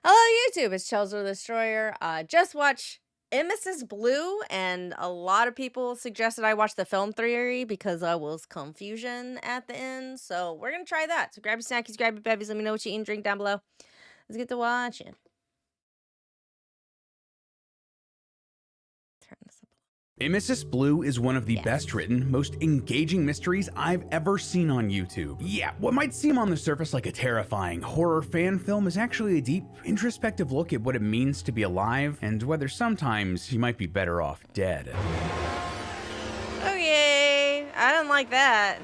Hello, YouTube. It's Chelsea the Destroyer. Just watch Emesis Blue, and a lot of people suggested I watch the film theory because I was confusion at the end. So we're gonna try that. So grab your snackies, grab your bevies. Let me know what you eat and drink down below. Let's get to watching. Turn this up. Emesis Blue is one of the Yes. best written, most engaging mysteries I've ever seen on YouTube. Yeah, what might seem on the surface like a terrifying horror fan film is actually a deep, introspective look at what it means to be alive and whether sometimes you might be better off dead. Oh yay! I didn't like that.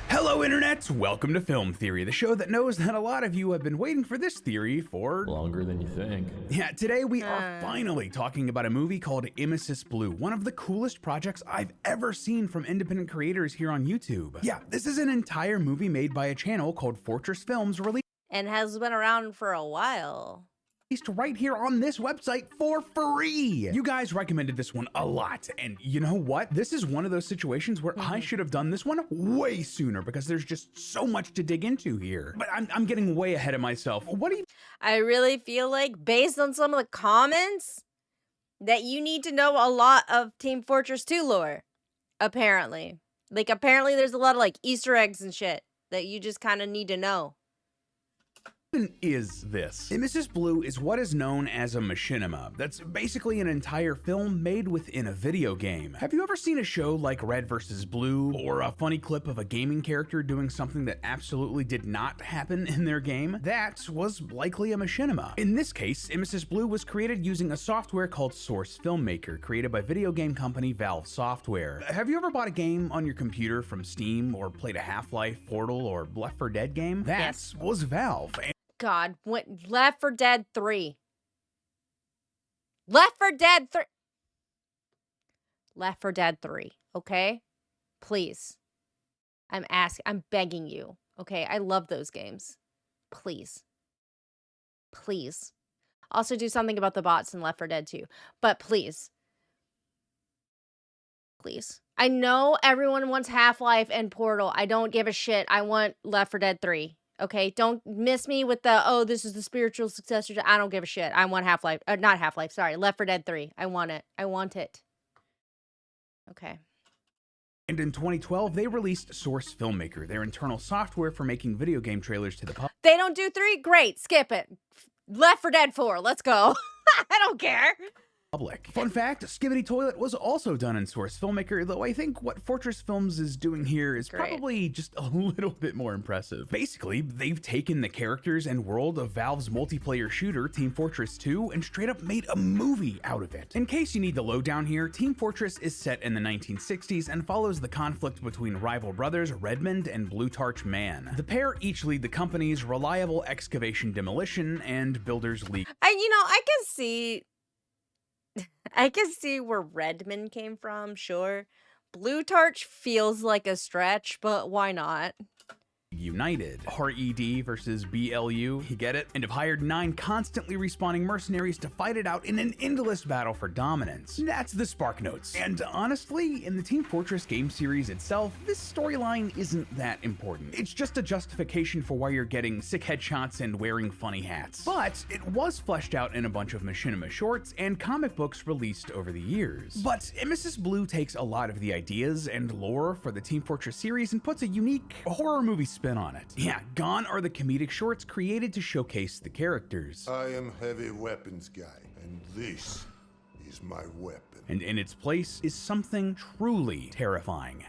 Hello Internet! Welcome to Film Theory, the show that knows that a lot of you have been waiting for this theory for longer than you think. Yeah, today we are finally talking about a movie called Emesis Blue, one of the coolest projects I've ever seen from independent creators here on YouTube. Yeah, this is an entire movie made by a channel called Fortress Films, released And has been around for a while. right here on this website for free. You guys recommended this one a lot, and you know what? This is one of those situations where I should have done this one way sooner because there's just so much to dig into here. But I'm getting way ahead of myself. What do you I really feel like, based on some of the comments, that you need to know a lot of Team Fortress 2 lore, apparently. Like, apparently there's a lot of, like, Easter eggs and shit that you just kind of need to know. is this? Emesis Blue is what is known as a machinima. That's basically an entire film made within a video game. Have you ever seen a show like Red vs. Blue, or a funny clip of a gaming character doing something that absolutely did not happen in their game? That was likely a machinima. In this case, Emesis Blue was created using a software called Source Filmmaker, created by video game company Valve Software. Have you ever bought a game on your computer from Steam, or played a Half-Life, Portal, or Left 4 Dead game? That was Valve. God, what? Left 4 Dead 3. Left 4 Dead 3. Left 4 Dead 3, okay? Please. I'm begging you, okay? I love those games. Please. Please. Also do something about the bots in Left 4 Dead 2. But please. Please. I know everyone wants Half-Life and Portal. I don't give a shit. I want Left 4 Dead 3. Okay, don't miss me with the, oh, this is the spiritual successor. I don't give a shit. I want Half-Life. Not Half-Life, sorry. Left 4 Dead 3. I want it. I want it. Okay. And in 2012, they released Source Filmmaker, their internal software for making video game trailers to the public. They don't do 3? Great. Skip it. Left 4 Dead 4. Let's go. I don't care. Fun fact, Skibidi Toilet was also done in Source Filmmaker, though I think what Fortress Films is doing here is probably just a little bit more impressive. Basically, they've taken the characters and world of Valve's multiplayer shooter, Team Fortress 2, and straight up made a movie out of it. In case you need the lowdown here, Team Fortress is set in the 1960s and follows the conflict between rival brothers Redmond and Blue Tarch Man. The pair each lead the company's Reliable Excavation Demolition and Builders League. I can see where Redmond came from, sure. Blue Tarch feels like a stretch, but why not? United. RED versus BLU, you get it? And have hired 9 constantly respawning mercenaries to fight it out in an endless battle for dominance. That's the Spark Notes. And honestly, in the Team Fortress game series itself, this storyline isn't that important. It's just a justification for why you're getting sick headshots and wearing funny hats. But it was fleshed out in a bunch of machinima shorts and comic books released over the years. But Emesis Blue takes a lot of the ideas and lore for the Team Fortress series and puts a unique horror movie spin on it. Yeah, gone are the comedic shorts created to showcase the characters. I am heavy weapons guy, and this is my weapon. And in its place is something truly terrifying.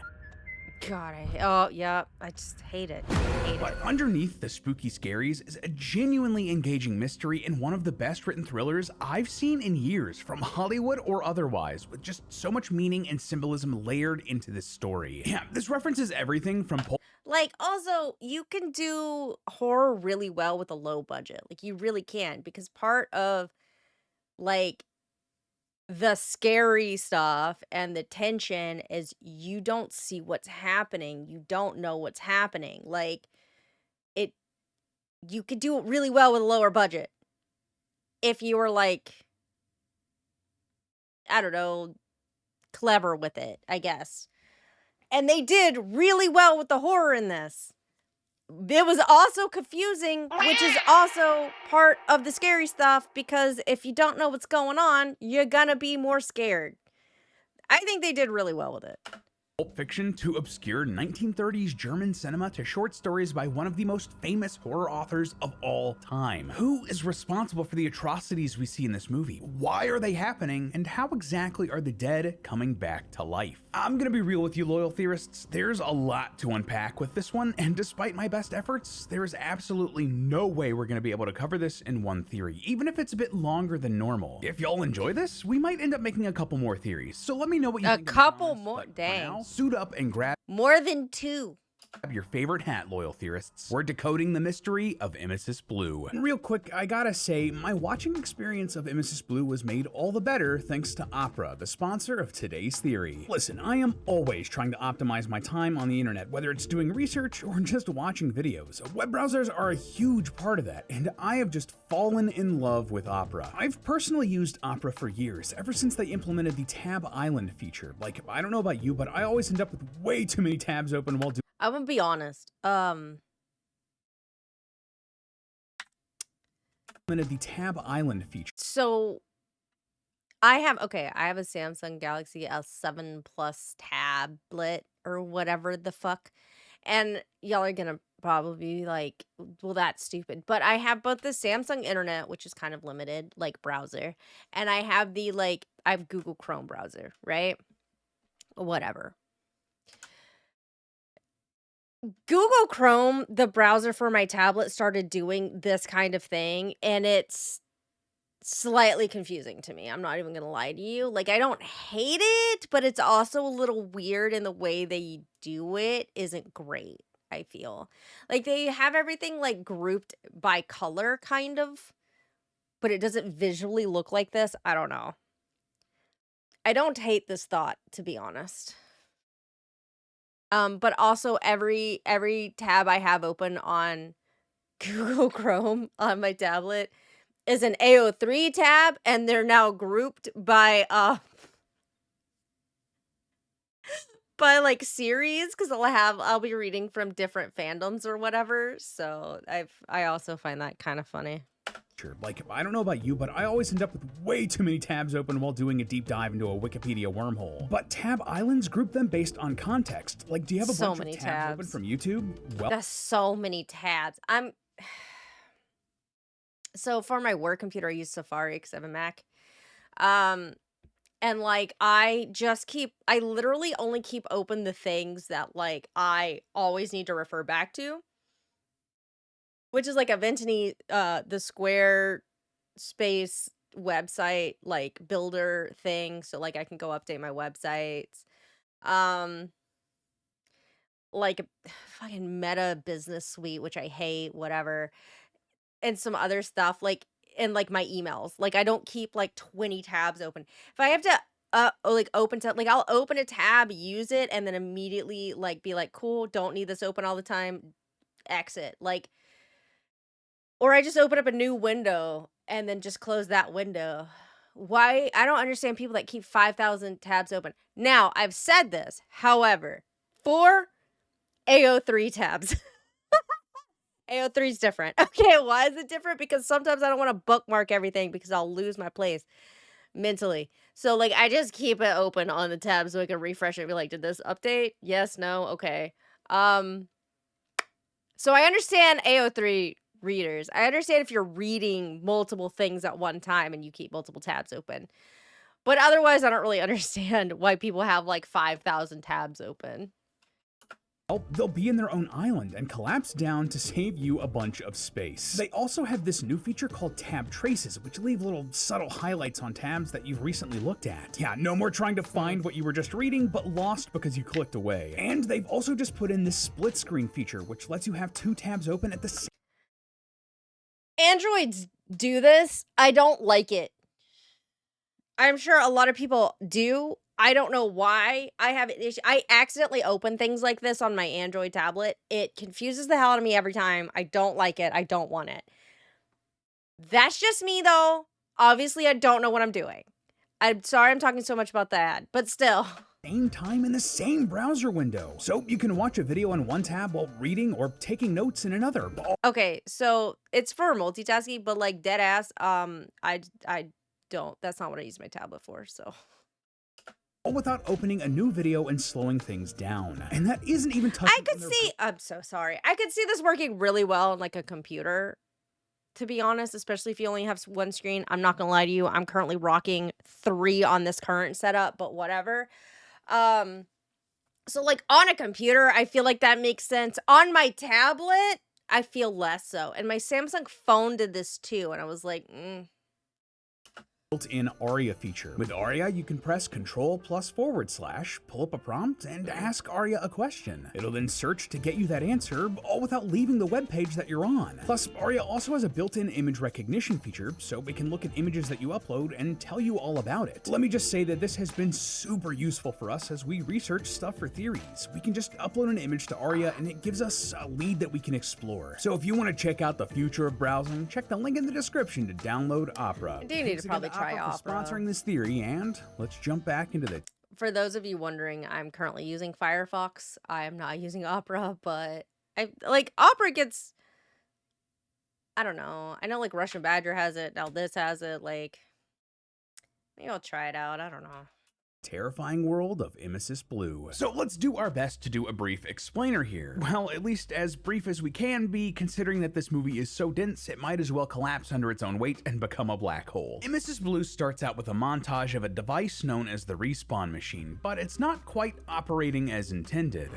God, I just hate it. I hate it. But underneath the spooky scaries is a genuinely engaging mystery and one of the best written thrillers I've seen in years, from Hollywood or otherwise, with just so much meaning and symbolism layered into this story. Yeah, this references everything from Like, also, you can do horror really well with a low budget. Like, you really can, because part of, like, the scary stuff and the tension is you don't see what's happening. You don't know what's happening. Like, you could do it really well with a lower budget. If you were, like, I don't know, clever with it, I guess. And they did really well with the horror in this. it was also confusing, which is also part of the scary stuff, because if you don't know what's going on, you're gonna be more scared. I think they did really well with it. Pulp Fiction to obscure 1930s German cinema to short stories by one of the most famous horror authors of all time. Who is responsible for the atrocities we see in this movie? Why are they happening? And how exactly are the dead coming back to life? I'm gonna be real with you, loyal theorists. There's a lot to unpack with this one, and despite my best efforts, there is absolutely no way we're gonna be able to cover this in one theory, even if it's a bit longer than normal. If y'all enjoy this, we might end up making a couple more theories, so let me know what you think in the couple comments, more, but for dang. now, suit up and grab More than 2. your favorite hat, loyal theorists. We're decoding the mystery of Emesis Blue. And real quick, I gotta say, my watching experience of Emesis Blue was made all the better thanks to Opera, the sponsor of today's theory. Listen, I am always trying to optimize my time on the internet, whether it's doing research or just watching videos. Web browsers are a huge part of that, and I have just fallen in love with Opera. I've personally used Opera for years, ever since they implemented the Tab Island feature. Like, I don't know about you, but I always end up with way too many tabs open while doing I'm gonna be honest. the Tab Island feature. So I have a Samsung Galaxy S7 Plus tablet or whatever the fuck. And y'all are gonna probably be like, well, that's stupid. But I have both the Samsung internet, which is kind of limited, like browser, and I have I have Google Chrome browser, right? Whatever. Google Chrome, the browser for my tablet, started doing this kind of thing, and it's slightly confusing to me. I'm not even gonna lie to you. Like, I don't hate it, but it's also a little weird, and the way they do it isn't great, I feel. Like, they have everything, like, grouped by color, kind of, but it doesn't visually look like this. I don't know. I don't hate this thought, to be honest. But also every tab I have open on Google Chrome on my tablet is an AO3 tab, and they're now grouped by by like series, because I'll be reading from different fandoms or whatever. So I also find that kind of funny. Like, I don't know about you, but I always end up with way too many tabs open while doing a deep dive into a Wikipedia wormhole. But tab islands group them based on context. Like, do you have a So bunch many of tabs open tabs. from YouTube? Well, That's so many tabs. So for my work computer, I use Safari because I have a Mac. And like I literally only keep open the things that like I always need to refer back to, which is like eventually the Square Space website like builder thing, so like I can go update my websites. Um like fucking Meta Business Suite, which I hate, whatever. And some other stuff, like and like my emails. Like I don't keep like 20 tabs open. If I have to like open tab, like I'll open a tab, use it, and then immediately like be like, cool, don't need this open all the time, exit. Like, or I just open up a new window and then just close that window. Why? I don't understand people that keep 5,000 tabs open. Now, I've said this, however, for AO3 tabs. AO3 is different. Okay, why is it different? Because sometimes I don't want to bookmark everything because I'll lose my place mentally. So, like, I just keep it open on the tab so I can refresh it and be like, did this update? Yes, no, okay. So I understand AO3 readers. I understand if you're reading multiple things at one time and you keep multiple tabs open. But otherwise, I don't really understand why people have like 5,000 tabs open. they'll be in their own island and collapse down to save you a bunch of space. They also have this new feature called tab traces, which leave little subtle highlights on tabs that you've recently looked at. Yeah, no more trying to find what you were just reading, but lost because you clicked away. And they've also just put in this split screen feature, which lets you have 2 tabs open at the same Androids do this. I don't like it. I'm sure a lot of people do. I don't know why I have an issue. I accidentally open things like this on my Android tablet. It confuses the hell out of me every time. I don't like it. I don't want it. That's just me, though. Obviously, I don't know what I'm doing. I'm sorry I'm talking so much about that, but still. same time in the same browser window. So you can watch a video on one tab while reading or taking notes in another. Okay, so it's for multitasking, but like dead ass, I don't. That's not what I use my tablet for. So All without opening a new video and slowing things down. And that isn't even touching I could see. I'm so sorry. I could see this working really well on like a computer. To be honest, especially if you only have one screen. I'm not gonna lie to you. I'm currently rocking 3 on this current setup, but whatever. Um, so like on a computer, I feel like that makes sense. On my tablet, I feel less so. And my Samsung phone did this too, and I was like, built-in Aria feature. With Aria, you can press Control+/, pull up a prompt, and ask Aria a question. It'll then search to get you that answer, all without leaving the web page that you're on. Plus, Aria also has a built-in image recognition feature, so it can look at images that you upload and tell you all about it. Let me just say that this has been super useful for us as we research stuff for theories. We can just upload an image to Aria, and it gives us a lead that we can explore. So if you want to check out the future of browsing, check the link in the description to download Opera. I do need to probably try Opera. Sponsoring this theory, and let's jump back into the. For those of you wondering, I'm currently using Firefox. I am not using Opera, but I like Opera gets. I don't know. I know like Russian Badger has it. Now this has it. Like, maybe I'll try it out. I don't know. Terrifying world of Emesis Blue. So let's do our best to do a brief explainer here. Well, at least as brief as we can be, considering that this movie is so dense, it might as well collapse under its own weight and become a black hole. Emesis Blue starts out with a montage of a device known as the respawn machine, but it's not quite operating as intended.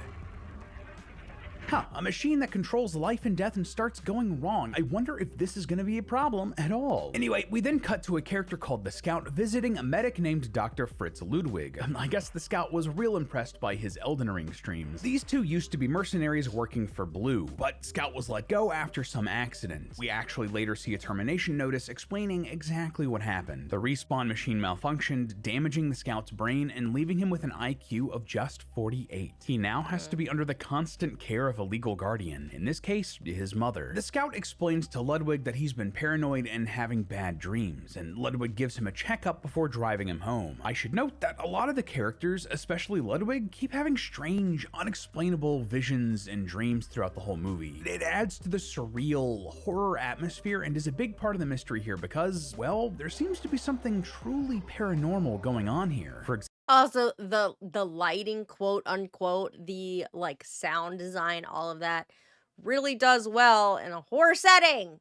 A machine that controls life and death and starts going wrong. I wonder if this is going to be a problem at all. Anyway, we then cut to a character called the Scout visiting a medic named Dr. Fritz Ludwig. I guess the Scout was real impressed by his Elden Ring streams. These two used to be mercenaries working for Blue, but Scout was let go after some accident. We actually later see a termination notice explaining exactly what happened. The respawn machine malfunctioned, damaging the Scout's brain and leaving him with an IQ of just 48. He now has to be under the constant care of a legal guardian, in this case, his mother. The Scout explains to Ludwig that he's been paranoid and having bad dreams, and Ludwig gives him a checkup before driving him home. I should note that a lot of the characters, especially Ludwig, keep having strange, unexplainable visions and dreams throughout the whole movie. It adds to the surreal, horror atmosphere and is a big part of the mystery here because, well, there seems to be something truly paranormal going on here. For example, Also, the lighting, quote unquote, the like sound design, all of that really does well in a horror setting.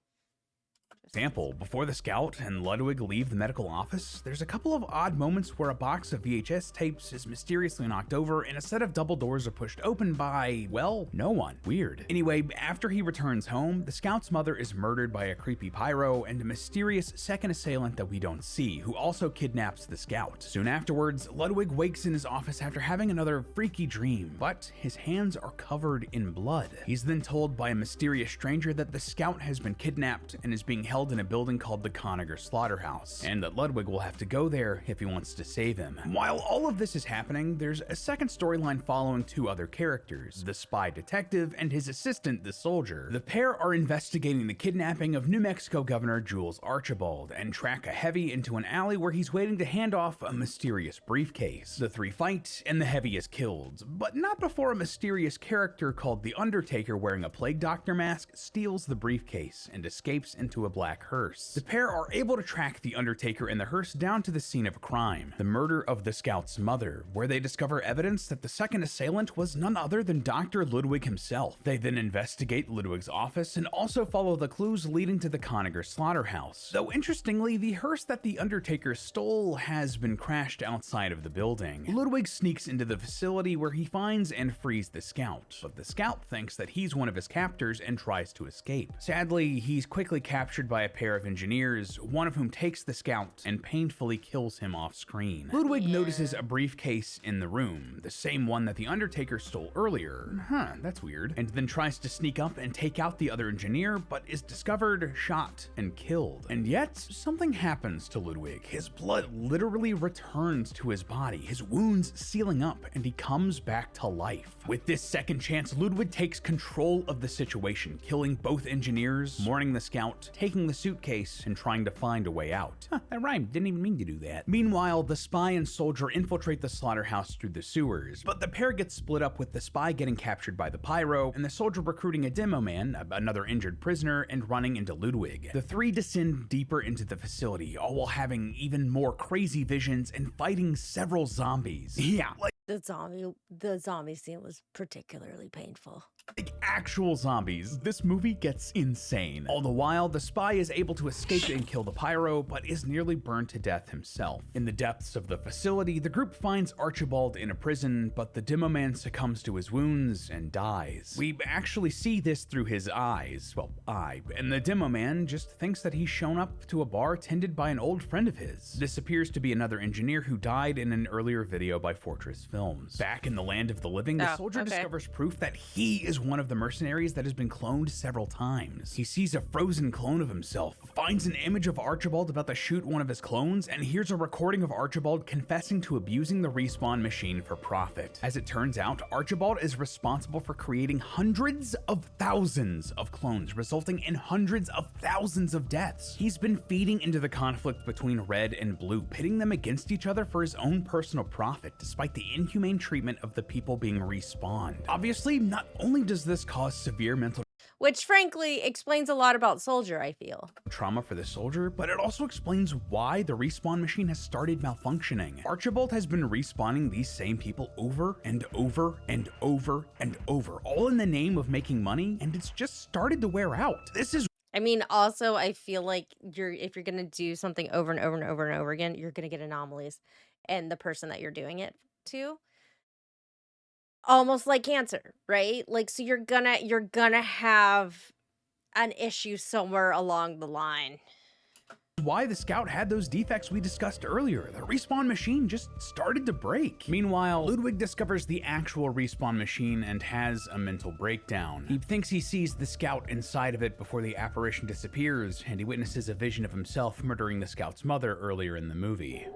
before the Scout and Ludwig leave the medical office, there's a couple of odd moments where a box of VHS tapes is mysteriously knocked over and a set of double doors are pushed open by, well, no one. Weird. Anyway, after he returns home, the Scout's mother is murdered by a creepy pyro and a mysterious second assailant that we don't see, who also kidnaps the Scout. Soon afterwards, Ludwig wakes in his office after having another freaky dream, but his hands are covered in blood. He's then told by a mysterious stranger that the Scout has been kidnapped and is being held in a building called the Conager Slaughterhouse, and that Ludwig will have to go there if he wants to save him. While all of this is happening, there's a second storyline following two other characters, the spy detective and his assistant, the soldier. The pair are investigating the kidnapping of New Mexico Governor Jules Archibald and track a heavy into an alley where he's waiting to hand off a mysterious briefcase. The three fight, and the heavy is killed, but not before a mysterious character called the Undertaker wearing a plague doctor mask steals the briefcase and escapes into a black hearse. The pair are able to track the Undertaker and the hearse down to the scene of a crime, the murder of the Scout's mother, where they discover evidence that the second assailant was none other than Dr. Ludwig himself. They then investigate Ludwig's office and also follow the clues leading to the Conager Slaughterhouse. Though interestingly, the hearse that the Undertaker stole has been crashed outside of the building. Ludwig sneaks into the facility where he finds and frees the Scout, but the Scout thinks that he's one of his captors and tries to escape. Sadly, he's quickly captured by a pair of engineers, one of whom takes the Scout and painfully kills him off screen. Ludwig notices a briefcase in the room, the same one that the Undertaker stole earlier. That's weird. And then tries to sneak up and take out the other engineer, but is discovered, shot, and killed. And yet, something happens to Ludwig. His blood literally returns to his body, his wounds sealing up, and he comes back to life. With this second chance, Ludwig takes control of the situation, killing both engineers, mourning the Scout, taking the the suitcase and trying to find a way out. That rhymed, didn't even mean to do that. Meanwhile, the spy and soldier infiltrate the slaughterhouse through the sewers, but the pair gets split up with the spy getting captured by the pyro and the soldier recruiting a demo man, another injured prisoner, and running into Ludwig. The three descend deeper into the facility, all while having even more crazy visions and fighting several zombies. Yeah, The zombie scene was particularly painful. like actual zombies. This movie gets insane. All the while, the spy is able to escape and kill the pyro, but is nearly burned to death himself. In the depths of the facility, the group finds Archibald in a prison, but the demo man succumbs to his wounds and dies. We actually see this through his eyes, and the demo man just thinks that he's shown up to a bar tended by an old friend of his. This appears to be another engineer who died in an earlier video by Fortress Films. Back in the land of the living, the soldier discovers proof that he is one of the mercenaries that has been cloned several times. He sees a frozen clone of himself, finds an image of Archibald about to shoot one of his clones, and hears a recording of Archibald confessing to abusing the respawn machine for profit. As it turns out, Archibald is responsible for creating hundreds of thousands of clones, resulting in hundreds of thousands of deaths. He's been feeding into the conflict between Red and Blue, pitting them against each other for his own personal profit, despite the inhumane treatment of the people being respawned. Obviously, not only does this cause severe mental Which frankly explains a lot about Soldier, I feel. trauma for the soldier, but it also explains why the respawn machine has started malfunctioning. Archibald has been respawning these same people over and over and over and over, all in the name of making money, and it's just started to wear out. This is I mean, also, I feel like if you're gonna do something over and over and over and over again, you're gonna get anomalies, and the person that you're doing it to, almost like cancer, right? Like, so you're gonna have an issue somewhere along the line. why the scout had those defects we discussed earlier. The respawn machine just started to break. Meanwhile, Ludwig discovers the actual respawn machine and has a mental breakdown. He thinks he sees the scout inside of it before the apparition disappears, and he witnesses a vision of himself murdering the scout's mother earlier in the movie.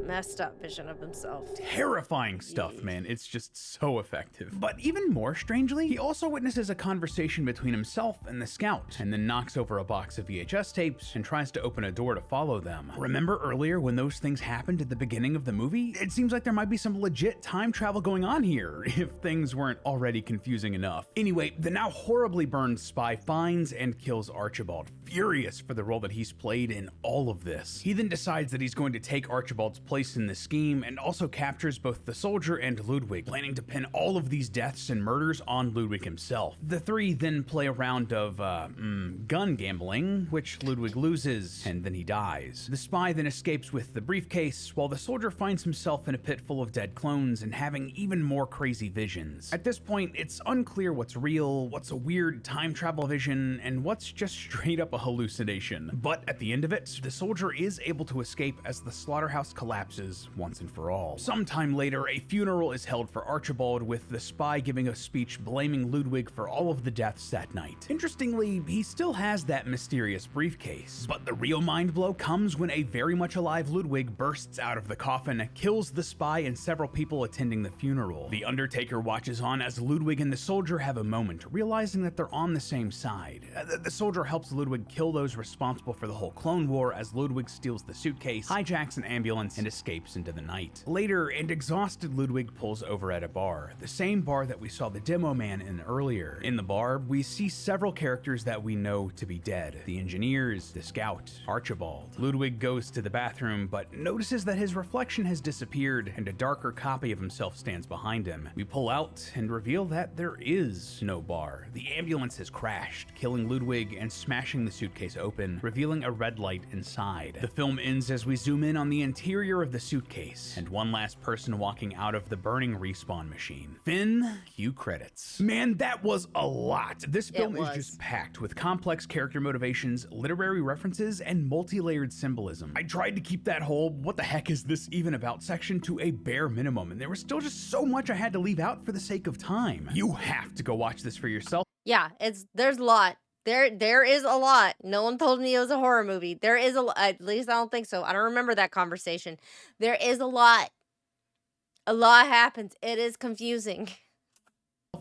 Messed up vision of himself. Terrifying stuff, man. It's just so effective. But even more strangely, he also witnesses a conversation between himself and the scout, and then knocks over a box of VHS tapes and tries to open a door to follow them. Remember earlier when those things happened at the beginning of the movie? It seems like there might be some legit time travel going on here, if things weren't already confusing enough. Anyway, the now horribly burned spy finds and kills Archibald, furious for the role that he's played in all of this. He then decides that he's going to take Archibald's place in the scheme and also captures both the soldier and Ludwig, planning to pin all of these deaths and murders on Ludwig himself. The three then play a round of gun gambling, which Ludwig loses, and then he dies. The spy then escapes with the briefcase, while the soldier finds himself in a pit full of dead clones and having even more crazy visions. At this point, it's unclear what's real, what's a weird time travel vision, and what's just straight up a hallucination. But at the end of it, the soldier is able to escape as the slaughterhouse collapses once and for all. Sometime later, a funeral is held for Archibald, with the spy giving a speech blaming Ludwig for all of the deaths that night. Interestingly, he still has that mysterious briefcase, but the real mind blow comes when a very much alive Ludwig bursts out of the coffin, kills the spy and several people attending the funeral. The Undertaker watches on as Ludwig and the soldier have a moment, realizing that they're on the same side. The soldier helps Ludwig kill those responsible for the whole Clone War as Ludwig steals the suitcase, hijacks an ambulance, and escapes into the night. Later, an exhausted Ludwig pulls over at a bar, the same bar that we saw the demo man in earlier. In the bar, we see several characters that we know to be dead. The engineers, the scout, Archibald. Ludwig goes to the bathroom, but notices that his reflection has disappeared and a darker copy of himself stands behind him. We pull out and reveal that there is no bar. The ambulance has crashed, killing Ludwig and smashing the suitcase open, revealing a red light inside. The film ends as we zoom in on the interior of the suitcase and one last person walking out of the burning respawn machine. Then, cue credits. Man, that was a lot. This film is just packed with complex character motivations, literary references, and multi-layered symbolism. I tried to keep that whole "what the heck is this even about" section to a bare minimum, and there was still just so much I had to leave out for the sake of time. You have to go watch this for yourself. Yeah, there's a lot. There is a lot. No one told me it was a horror movie. There is at least I don't think so. I don't remember that conversation. There is a lot. A lot happens. It is confusing.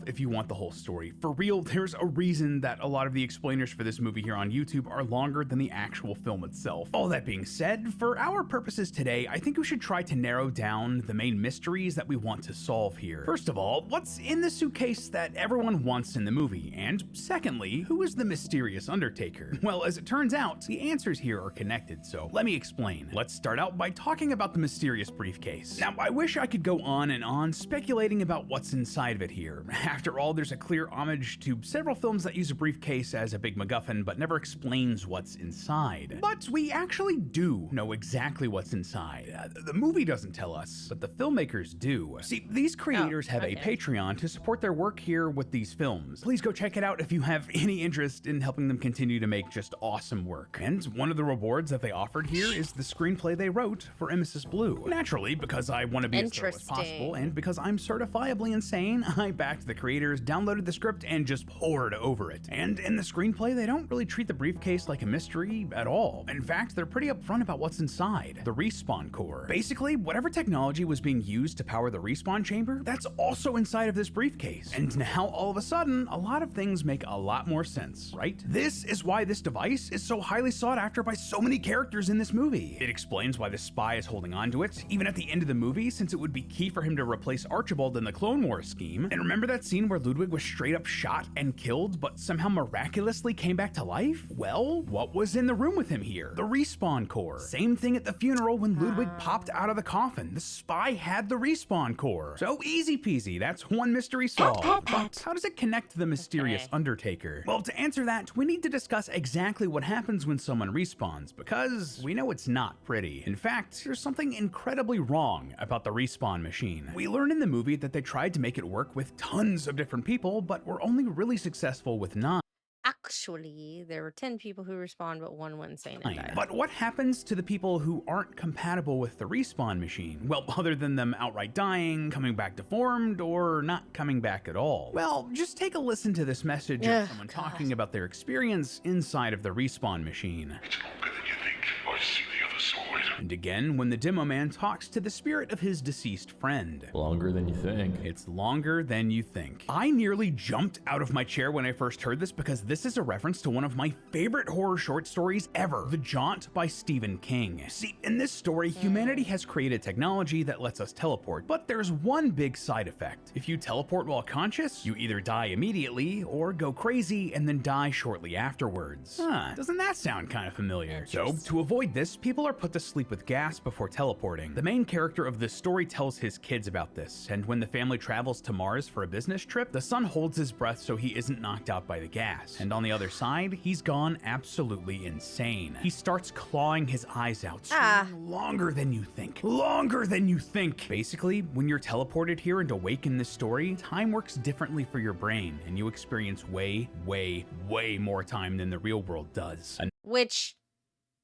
if you want the whole story. For real, there's a reason that a lot of the explainers for this movie here on YouTube are longer than the actual film itself. All that being said, for our purposes today, I think we should try to narrow down the main mysteries that we want to solve here. First of all, what's in the suitcase that everyone wants in the movie? And secondly, who is the mysterious Undertaker? Well, as it turns out, the answers here are connected, so let me explain. Let's start out by talking about the mysterious briefcase. Now, I wish I could go on and on speculating about what's inside of it here. After all, there's a clear homage to several films that use a briefcase as a big MacGuffin but never explains what's inside. But we actually do know exactly what's inside. The movie doesn't tell us, but the filmmakers do. See, these creators have a Patreon to support their work here with these films. Please go check it out if you have any interest in helping them continue to make just awesome work. And one of the rewards that they offered here is the screenplay they wrote for Emesis Blue. Naturally, because I want to be as thorough as possible, and because I'm certifiably insane, I backed the creators, downloaded the script, and just poured over it. And in the screenplay, they don't really treat the briefcase like a mystery at all. In fact, they're pretty upfront about what's inside. The respawn core. Basically, whatever technology was being used to power the respawn chamber, that's also inside of this briefcase. And now, all of a sudden, a lot of things make a lot more sense, right? This is why this device is so highly sought after by so many characters in this movie. It explains why the spy is holding on to it, even at the end of the movie, since it would be key for him to replace Archibald in the Clone Wars scheme. And remember that scene where Ludwig was straight up shot and killed, but somehow miraculously came back to life? Well, what was in the room with him here? The respawn core. Same thing at the funeral when Ludwig popped out of the coffin. The spy had the respawn core. So easy peasy, that's one mystery solved. But how does it connect to the mysterious Undertaker? Well, to answer that, we need to discuss exactly what happens when someone respawns, because we know it's not pretty. In fact, there's something incredibly wrong about the respawn machine. We learn in the movie that they tried to make it work with tons of different people, but were only really successful with 9. Actually, there were 10 people who respawned, but one went insane and died. But what happens to the people who aren't compatible with the respawn machine? Well, other than them outright dying, coming back deformed, or not coming back at all. Well, just take a listen to this message of someone talking about their experience inside of the respawn machine. It's longer than you think. I see the other side. And again, when the demo man talks to the spirit of his deceased friend. Longer than you think. It's longer than you think. I nearly jumped out of my chair when I first heard this because this is a reference to one of my favorite horror short stories ever, The Jaunt by Stephen King. See, in this story, humanity has created technology that lets us teleport, but there's one big side effect. If you teleport while conscious, you either die immediately or go crazy and then die shortly afterwards. Doesn't that sound kind of familiar? So, to avoid this, people are put to sleep with gas before teleporting. The main character of this story tells his kids about this, and when the family travels to Mars for a business trip, the son holds his breath so he isn't knocked out by the gas. And on the other side, he's gone absolutely insane. He starts clawing his eyes out, screaming, longer than you think. Longer than you think. Basically, when you're teleported here and awake in this story, time works differently for your brain, and you experience way, way, way more time than the real world does. Which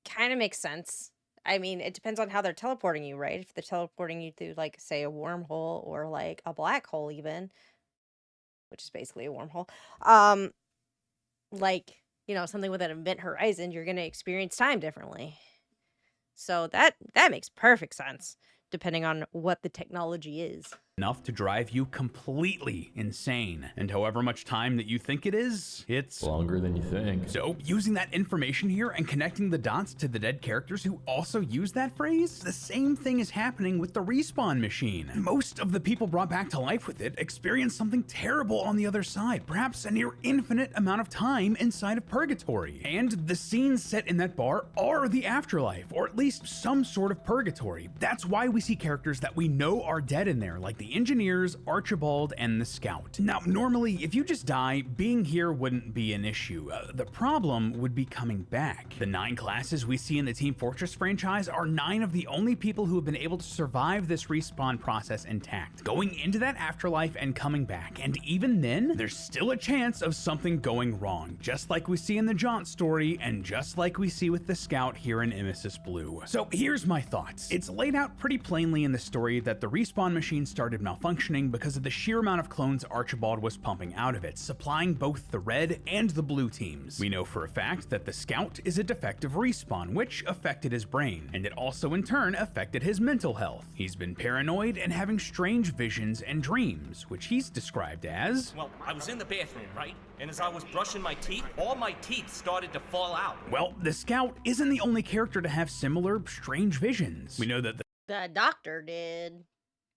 kind of makes sense. I mean, it depends on how they're teleporting you, right? If they're teleporting you through, like, say, a wormhole or, like, a black hole even, which is basically a wormhole, like, you know, something with an event horizon, you're going to experience time differently. So that makes perfect sense, depending on what the technology is. Enough to drive you completely insane. And however much time that you think it is, it's longer than you think. So, using that information here and connecting the dots to the dead characters who also use that phrase, the same thing is happening with the respawn machine. Most of the people brought back to life with it experience something terrible on the other side, perhaps a near infinite amount of time inside of purgatory. And the scenes set in that bar are the afterlife, or at least some sort of purgatory. That's why we see characters that we know are dead in there, like the engineers, Archibald, and the scout. Now, normally, if you just die, being here wouldn't be an issue. The problem would be coming back. The 9 classes we see in the Team Fortress franchise are 9 of the only people who have been able to survive this respawn process intact, going into that afterlife and coming back. And even then, there's still a chance of something going wrong, just like we see in the Jaunt story, and just like we see with the scout here in Emesis Blue. So here's my thoughts. It's laid out pretty plainly in the story that the respawn machine started started malfunctioning because of the sheer amount of clones Archibald was pumping out of it, supplying both the red and the blue teams. We know for a fact that the Scout is a defective respawn, which affected his brain, and it also in turn affected his mental health. He's been paranoid and having strange visions and dreams, which he's described as... Well, I was in the bathroom, right? And as I was brushing my teeth, all my teeth started to fall out. Well, the Scout isn't the only character to have similar strange visions. We know that The doctor did.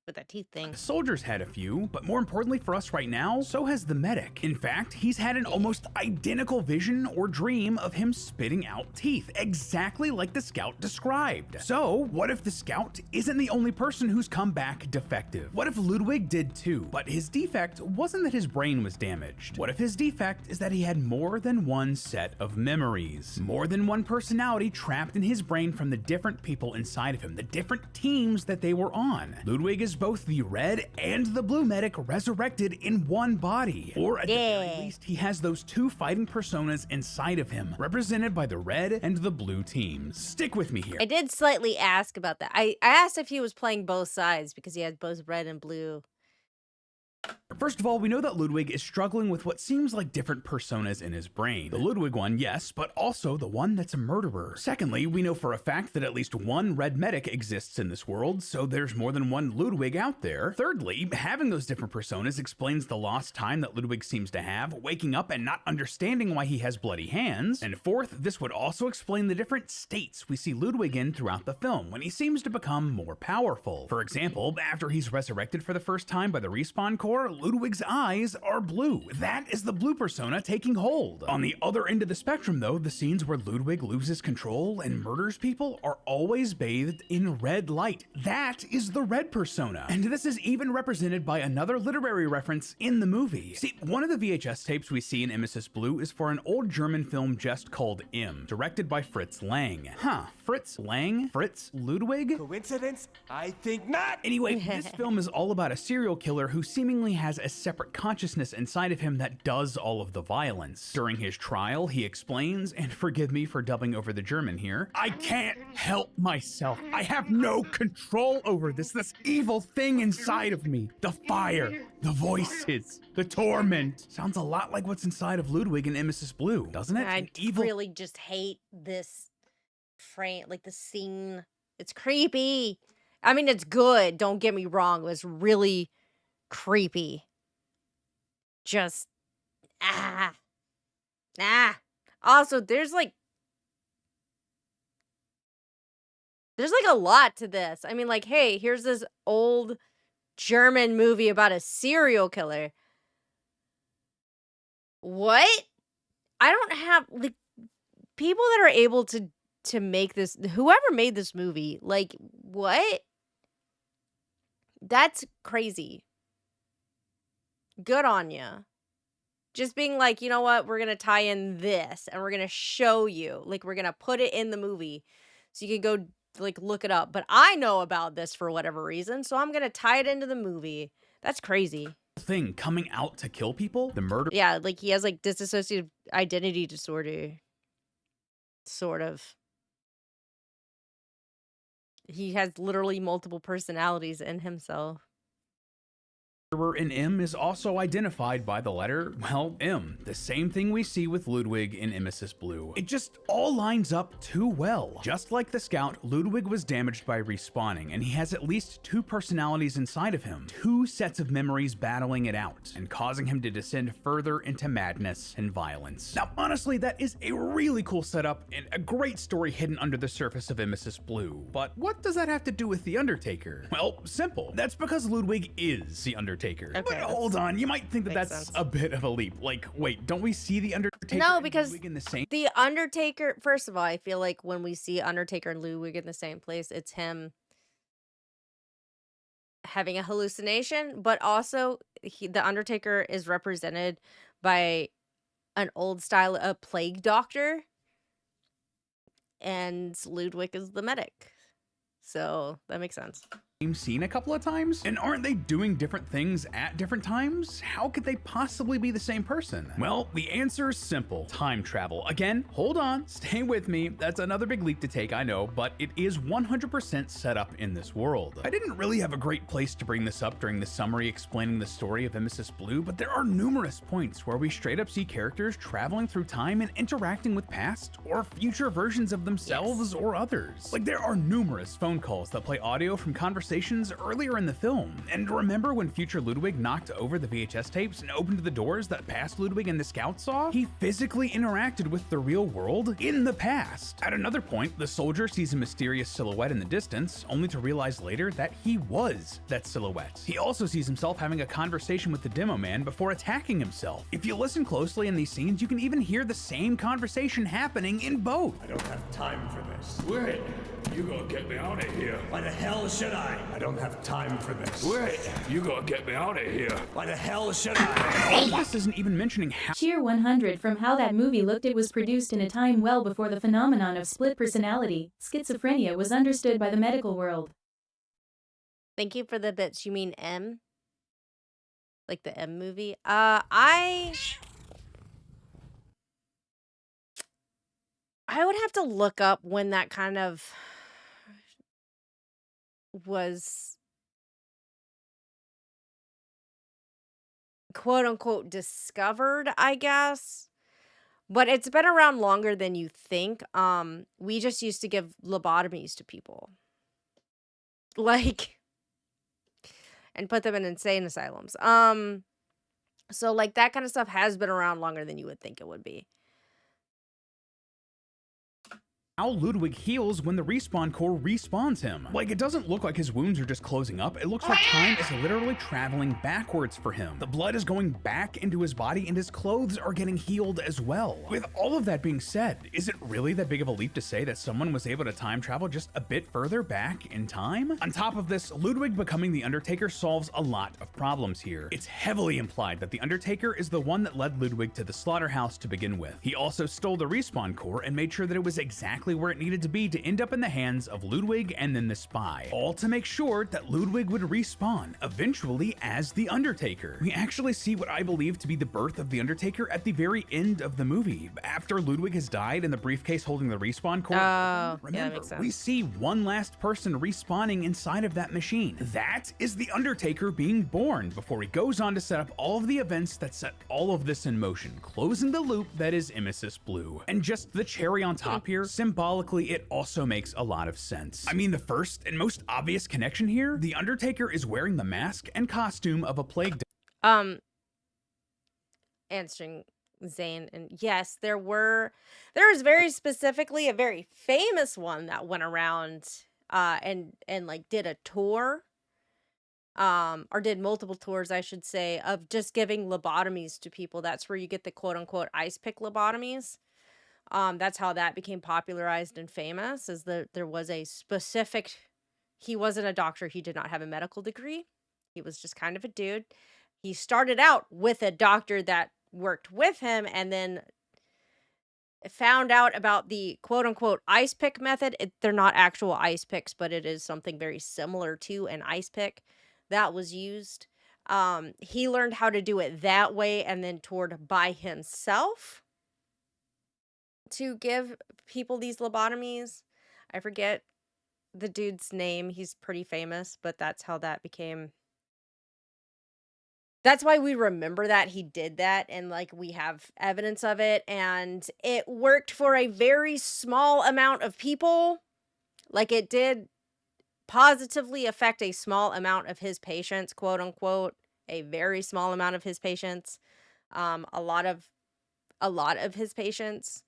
With that teeth thing. the soldiers had a few, but more importantly for us right now, so has the medic. In fact, he's had an almost identical vision or dream of him spitting out teeth, exactly like the Scout described. So, what if the Scout isn't the only person who's come back defective? What if Ludwig did too, but his defect wasn't that his brain was damaged? What if his defect is that he had more than one set of memories? More than one personality trapped in his brain from the different people inside of him, the different teams that they were on. Ludwig is both the red and the blue medic resurrected in one body. Or at the very least, he has those two fighting personas inside of him, represented by the red and the blue teams. Stick with me here. I did slightly ask about that. I asked if he was playing both sides because he had both red and blue. First of all, we know that Ludwig is struggling with what seems like different personas in his brain. The Ludwig one, yes, but also the one that's a murderer. Secondly, we know for a fact that at least one red medic exists in this world, so there's more than one Ludwig out there. Thirdly, having those different personas explains the lost time that Ludwig seems to have, waking up and not understanding why he has bloody hands. And fourth, this would also explain the different states we see Ludwig in throughout the film, when he seems to become more powerful. For example, after he's resurrected for the first time by the respawn core, Ludwig's eyes are blue. That is the blue persona taking hold. On the other end of the spectrum though, the scenes where Ludwig loses control and murders people are always bathed in red light. That is the red persona. And this is even represented by another literary reference in the movie. See, one of the VHS tapes we see in Emesis Blue is for an old German film just called M, directed by Fritz Lang. Fritz Lang? Fritz Ludwig? Coincidence? I think not. Anyway, this film is all about a serial killer who seemingly has a separate consciousness inside of him that does all of the violence. During his trial, he explains, and forgive me for dubbing over the German here, "I can't help myself. I have no control over this evil thing inside of me. The fire, the voices, the torment." Sounds a lot like what's inside of Ludwig in Emesis Blue, doesn't it? I really just hate this frame, like the scene. It's creepy. I mean, it's good. Don't get me wrong. It was really creepy. Just also there's like a lot to this. I mean, like, hey, here's this old German movie about a serial killer. What? I don't have like people that are able to make this, whoever made this movie, like, what? That's crazy. Good on you. Just being like, you know what, we're gonna tie in this and we're gonna show you, like, we're gonna put it in the movie so you can go like look it up. But I know about this for whatever reason, so I'm gonna tie it into the movie. That's crazy. Thing coming out to kill people, the murder. Yeah, like he has like dissociative identity disorder. Sort of. He has literally multiple personalities in himself. In M is also identified by the letter, well, M. The same thing we see with Ludwig in Emesis Blue. It just all lines up too well. Just like the Scout, Ludwig was damaged by respawning, and he has at least two personalities inside of him. Two sets of memories battling it out, and causing him to descend further into madness and violence. Now, honestly, that is a really cool setup, and a great story hidden under the surface of Emesis Blue. But what does that have to do with The Undertaker? Well, simple. That's because Ludwig is The Undertaker. Okay, But hold on, you might think that makes that's sense. a bit of a leap. Like, wait, don't we see the Undertaker No, and because Ludwig in the same? The Undertaker, first of all, I feel like when we see Undertaker and Ludwig in the same place, it's him having a hallucination, but also the Undertaker is represented by an old style, a plague doctor, and Ludwig is the medic. So that makes sense. scene a couple of times? And aren't they doing different things at different times? How could they possibly be the same person? Well, the answer is simple. Time travel. Again, hold on, stay with me. That's another big leap to take, I know, but it is 100% set up in this world. I didn't really have a great place to bring this up during the summary explaining the story of Emesis Blue, but there are numerous points where we straight up see characters traveling through time and interacting with past or future versions of themselves or others. Like, there are numerous phone calls that play audio from conversations earlier in the film. And remember when future Ludwig knocked over the VHS tapes and opened the doors that past Ludwig and the scout saw? He physically interacted with the real world in the past. At another point, the soldier sees a mysterious silhouette in the distance, only to realize later that he was that silhouette. He also sees himself having a conversation with the demo man before attacking himself. If you listen closely in these scenes, you can even hear the same conversation happening in both. I don't have time for this. Wait, you gonna get me out of here. Why the hell should I? I don't have time for this. Wait, you gonna get me out of here. Why the hell should I? All of this isn't even mentioning how Cheer 100 from how that movie looked. It was produced in a time well before the phenomenon of split personality, schizophrenia was understood by the medical world. Thank you for the bits. You mean M? Like the M movie? I would have to look up when that kind of was quote unquote discovered, I guess. But it's been around longer than you think. We just used to give lobotomies to people. Like, and put them in insane asylums. So like that kind of stuff has been around longer than you would think it would be. Ludwig heals when the respawn core respawns him. Like, it doesn't look like his wounds are just closing up, it looks like time is literally traveling backwards for him. The blood is going back into his body and his clothes are getting healed as well. With all of that being said, is it really that big of a leap to say that someone was able to time travel just a bit further back in time? On top of this, Ludwig becoming the Undertaker solves a lot of problems here. It's heavily implied that the Undertaker is the one that led Ludwig to the slaughterhouse to begin with. He also stole the respawn core and made sure that it was exactly where it needed to be to end up in the hands of Ludwig and then the spy, all to make sure that Ludwig would respawn, eventually as the Undertaker. We actually see what I believe to be the birth of the Undertaker at the very end of the movie. After Ludwig has died and the briefcase holding the respawn core, Oh, remember, yeah, that makes sense. we see one last person respawning inside of that machine. That is the Undertaker being born before he goes on to set up all of the events that set all of this in motion, closing the loop that is Emesis Blue. And just the cherry on top here, symbolically, it also makes a lot of sense. I mean, the first and most obvious connection here, the Undertaker is wearing the mask and costume of a plague Answering Zane, and yes, there was very specifically a very famous one that went around and like did a tour, or did multiple tours, I should say, of just giving lobotomies to people. That's where you get the quote unquote ice pick lobotomies. That's how that became popularized and famous, is there was a specific, he wasn't a doctor, he did not have a medical degree. He was just kind of a dude. He started out with a doctor that worked with him and then found out about the quote unquote ice pick method. They're not actual ice picks, but it is something very similar to an ice pick that was used. He learned how to do it that way and then toured by himself to give people these lobotomies. I forget the dude's name. He's pretty famous, but that's how that became. That's why we remember that he did that, and like we have evidence of it, and it worked for a very small amount of people. Like, it did positively affect a small amount of his patients, quote unquote, a very small amount of his patients. A lot of his patients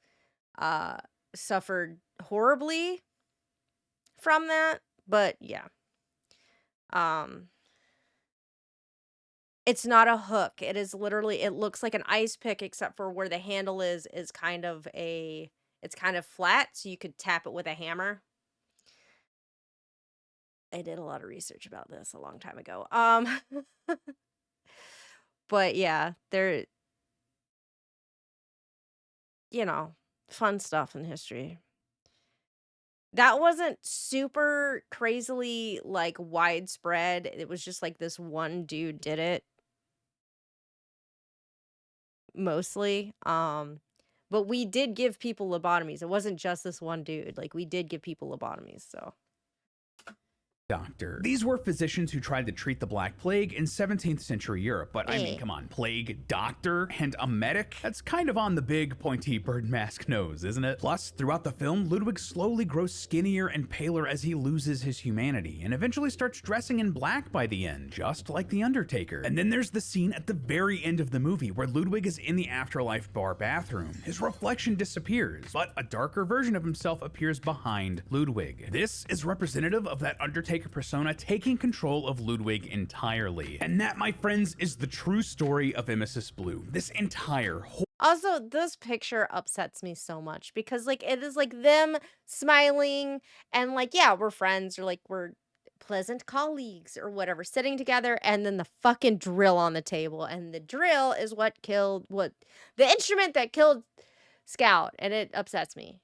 suffered horribly from that, but yeah. It's not a hook. It is literally, it looks like an ice pick, except for where the handle is kind of it's kind of flat, so you could tap it with a hammer. I did a lot of research about this a long time ago. But yeah, there, fun stuff in history. That wasn't super crazily, like, widespread. It was just, like, this one dude did it mostly, but we did give people lobotomies. It wasn't just this one dude, like, we did give people lobotomies, so doctor. These were physicians who tried to treat the Black Plague in 17th century Europe, but I mean, Eh. come on, plague doctor and a medic? That's kind of on the big pointy bird mask nose, isn't it? Plus, throughout the film, Ludwig slowly grows skinnier and paler as he loses his humanity, and eventually starts dressing in black by the end, just like the Undertaker. And then there's the scene at the very end of the movie where Ludwig is in the afterlife bar bathroom. His reflection disappears, but a darker version of himself appears behind Ludwig. This is representative of that Undertaker persona taking control of Ludwig entirely. And that, my friends, is the true story of Emesis Blue. This entire also, this picture upsets me so much because, like, it is, like, them smiling and, like, yeah, we're friends or, like, we're pleasant colleagues or whatever, sitting together, and then the fucking drill on the table, and the drill is what the instrument that killed Scout, and it upsets me.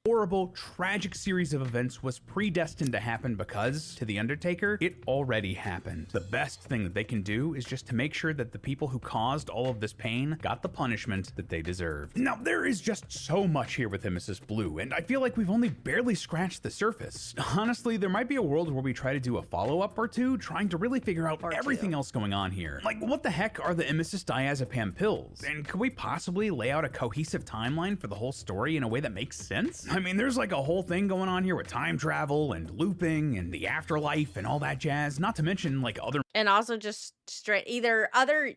horrible, tragic series of events was predestined to happen because, to The Undertaker, it already happened. The best thing that they can do is just to make sure that the people who caused all of this pain got the punishment that they deserved. Now, there is just so much here with Emesis Blue, and I feel like we've only barely scratched the surface. Honestly, there might be a world where we try to do a follow-up or two, trying to really figure out everything else going on here. Like, what the heck are the Emesis diazepam pills? And could we possibly lay out a cohesive timeline for the whole story in a way that makes sense? I mean, there's like a whole thing going on here with time travel and looping and the afterlife and all that jazz, not to mention like other And also just straight either other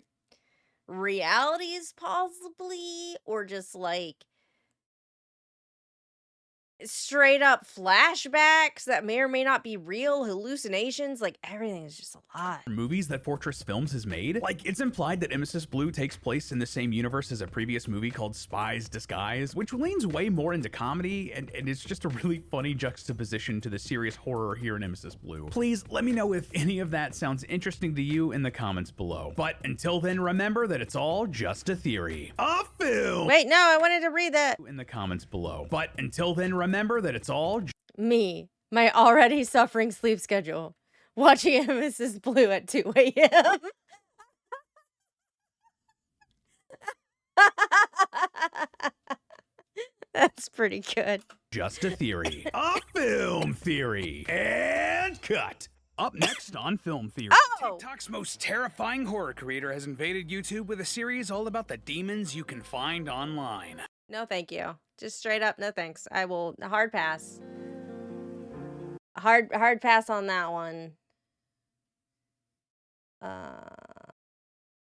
realities possibly or just, like, straight up flashbacks that may or may not be real, hallucinations, like, everything is just a lot. movies that Fortress Films has made. Like, it's implied that Emesis Blue takes place in the same universe as a previous movie called Spies Disguise, which leans way more into comedy, and it's just a really funny juxtaposition to the serious horror here in Emesis Blue. Please let me know if any of that sounds interesting to you in the comments below. But until then, remember that it's all just a theory. A film! Wait, no, I wanted to read that. In the comments below. But until then, remember that it's all Me, my already suffering sleep schedule, watching Mrs. Blue at 2 a.m. That's pretty good. just a theory. A film theory. And cut. Up next on Film Theory. Oh! TikTok's most terrifying horror creator has invaded YouTube with a series all about the demons you can find online. No, thank you. Just straight up, no thanks. I will hard pass. Hard pass on that one.